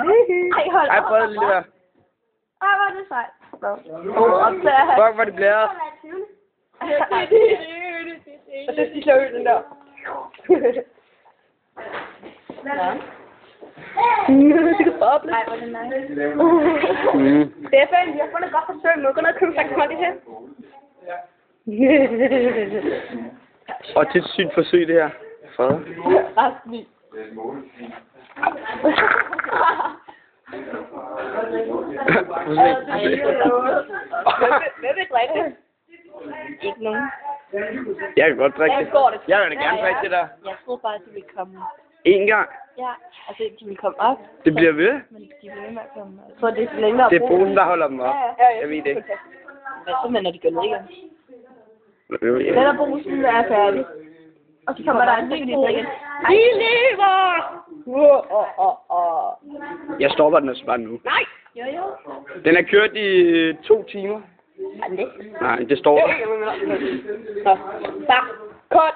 Ej, hold Ej, prøv lige der. Ej, hvor er det sejt. Fuck, hvor de blæret. Og så de slår ud den der. Det kan boble. Ej, hvor er det nice. Stefan, vi har fundet et godt forsøg. Må du gå ned og købe faktisk det her? Og til et sygt forsøg, det her. Fader. Resten. Hvem vil drikke? Ikke nogen. Jeg kan godt drikke det. Jeg vil da gerne drikke det der. Jeg troede bare, at de ville komme. En gang. Ja, altså de ville komme op. Det bliver ved. Men de bliver ved med at komme. Jeg tror, det er længere. Det er Bosen, der holder dem op. Jeg ved det. Hvad så med, når de går ned igen? Igen. Den der Bosen er færdig. Og så kommer der en ny igen. Vi lever! Jeg stopper den altså bare nu. Nej! Jo, jo. Den er kørt i 2 timer. Ej, det. Nej, det står der. Bare, kort.